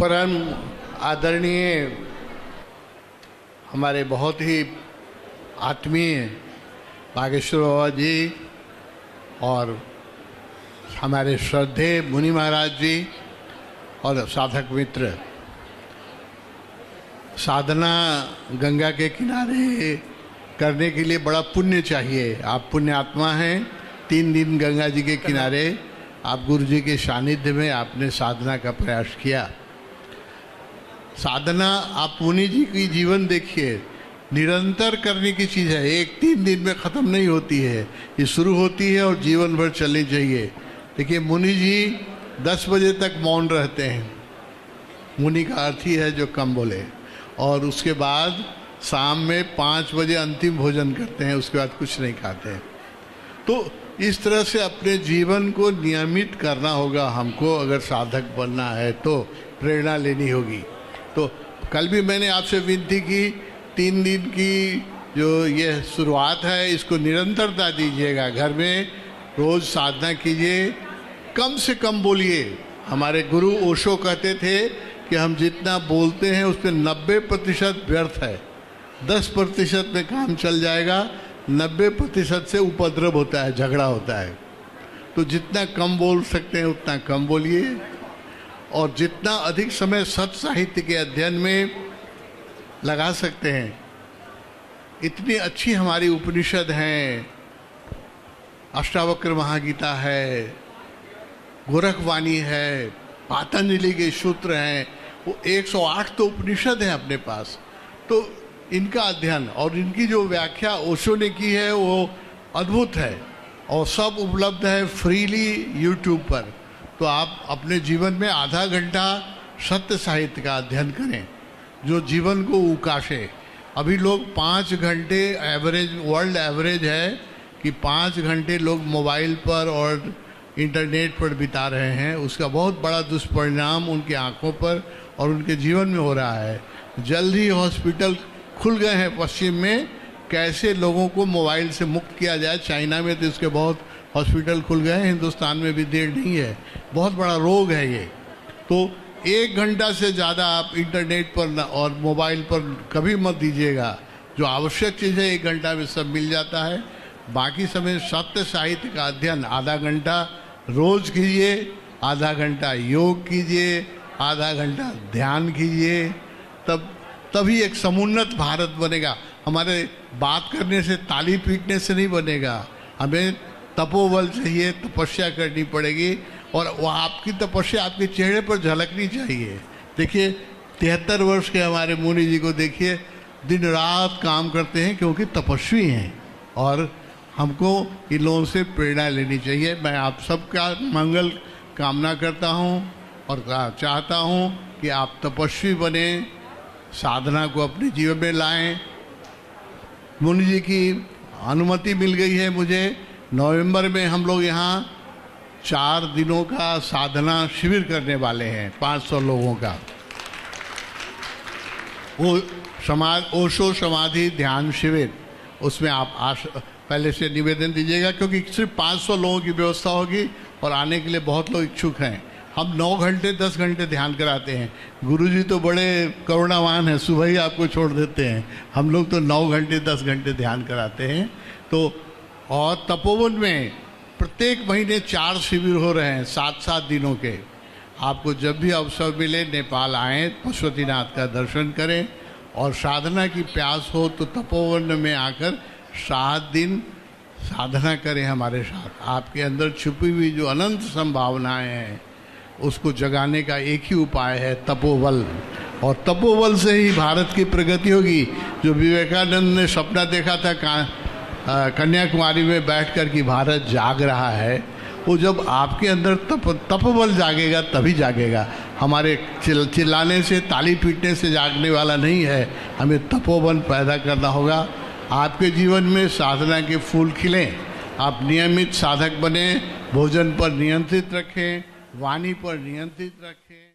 परम आदरणीय हमारे बहुत ही आत्मीय बागेश्वर बाबा जी और हमारे श्रद्धेय मुनि महाराज जी और साधक मित्र, साधना गंगा के किनारे करने के लिए बड़ा पुण्य चाहिए। आप पुण्य आत्मा हैं। 3 दिन गंगा जी के किनारे आप गुरु जी के सानिध्य में आपने साधना का प्रयास किया। साधना आप मुनि जी की जीवन देखिए, निरंतर करने की चीज़ है। 1-3 दिन में ख़त्म नहीं होती है, ये शुरू होती है और जीवन भर चलनी चाहिए। देखिए मुनि जी 10 बजे तक मौन रहते हैं। मुनि का अर्थ ही है जो कम बोले, और उसके बाद शाम में 5 बजे अंतिम भोजन करते हैं, उसके बाद कुछ नहीं खाते हैं। तो इस तरह से अपने जीवन को नियमित करना होगा हमको, अगर साधक बनना है तो प्रेरणा लेनी होगी। तो कल भी मैंने आपसे विनती की, 3 दिन की जो ये शुरुआत है इसको निरंतरता दीजिएगा। घर में रोज़ साधना कीजिए, कम से कम बोलिए। हमारे गुरु ओशो कहते थे कि हम जितना बोलते हैं उस पर 90% व्यर्थ है, 10% में काम चल जाएगा, 90% से उपद्रव होता है, झगड़ा होता है। तो जितना कम बोल सकते हैं उतना कम बोलिए, और जितना अधिक समय सत साहित्य के अध्ययन में लगा सकते हैं। इतनी अच्छी हमारी उपनिषद हैं, अष्टावक्र महागीता है, गोरखवाणी है, पातंजलि के सूत्र हैं, वो 108 तो उपनिषद हैं अपने पास। तो इनका अध्ययन और इनकी जो व्याख्या ओशो ने की है वो अद्भुत है, और सब उपलब्ध है फ्रीली यूट्यूब पर। तो आप अपने जीवन में आधा घंटा सत्य साहित्य का अध्ययन करें जो जीवन को उकाशे। अभी लोग 5 घंटे एवरेज, वर्ल्ड एवरेज है कि 5 घंटे लोग मोबाइल पर और इंटरनेट पर बिता रहे हैं। उसका बहुत बड़ा दुष्परिणाम उनकी आंखों पर और उनके जीवन में हो रहा है। जल्द ही हॉस्पिटल खुल गए हैं पश्चिम में, कैसे लोगों को मोबाइल से मुक्त किया जाए। चाइना में तो इसके बहुत हॉस्पिटल खुल गए हैं, हिंदुस्तान में भी देर नहीं है। बहुत बड़ा रोग है ये। तो 1 घंटा से ज़्यादा आप इंटरनेट पर और मोबाइल पर कभी मत दीजिएगा। जो आवश्यक चीज़ है 1 घंटा में सब मिल जाता है। बाकी समय सत्य साहित्य का अध्ययन आधा घंटा रोज़ कीजिए, आधा घंटा योग कीजिए, आधा घंटा ध्यान कीजिए। तभी एक समुन्नत भारत बनेगा। हमारे बात करने से, ताली पीटने से नहीं बनेगा। हमें तपोबल चाहिए, तपस्या करनी पड़ेगी, और वो आपकी तपस्या आपके चेहरे पर झलकनी चाहिए। देखिए 73 वर्ष के हमारे मुनि जी को देखिए, दिन रात काम करते हैं क्योंकि तपस्वी हैं, और हमको इन लोगों से प्रेरणा लेनी चाहिए। मैं आप सबका मंगल कामना करता हूँ और चाहता हूँ कि आप तपस्वी बने, साधना को अपने जीवन में लाएं। मुनि जी की अनुमति मिल गई है मुझे। नवंबर में हम लोग यहाँ 4 दिनों का साधना शिविर करने वाले हैं, 500 लोगों का। वो ओशो समाधि ध्यान शिविर, उसमें आप पहले से निवेदन दीजिएगा, क्योंकि सिर्फ 500 लोगों की व्यवस्था होगी और आने के लिए बहुत लोग इच्छुक हैं। हम 9 घंटे 10 घंटे ध्यान कराते हैं। गुरुजी तो बड़े करुणावान हैं, सुबह ही आपको छोड़ देते हैं। हम लोग तो 9 घंटे 10 घंटे ध्यान कराते हैं। तो और तपोवन में प्रत्येक महीने 4 शिविर हो रहे हैं 7-7 दिनों के। आपको जब भी अवसर मिले नेपाल आएँ, पशुपतिनाथ का दर्शन करें, और साधना की प्यास हो तो तपोवन में आकर 7 दिन साधना करें हमारे साथ। आपके अंदर छुपी हुई जो अनंत संभावनाएं हैं उसको जगाने का एक ही उपाय है तपोबल, और तपोबल से ही भारत की प्रगति होगी। जो विवेकानंद ने सपना देखा था कन्याकुमारी में बैठकर कि भारत जाग रहा है, वो जब आपके अंदर तपोबल जागेगा तभी जागेगा। हमारे चिल्लाने से, ताली पीटने से जागने वाला नहीं है। हमें तपोबल पैदा करना होगा। आपके जीवन में साधना के फूल खिलें। आप नियमित साधक बने, भोजन पर नियंत्रित रखें, वाणी पर नियंत्रित रखें।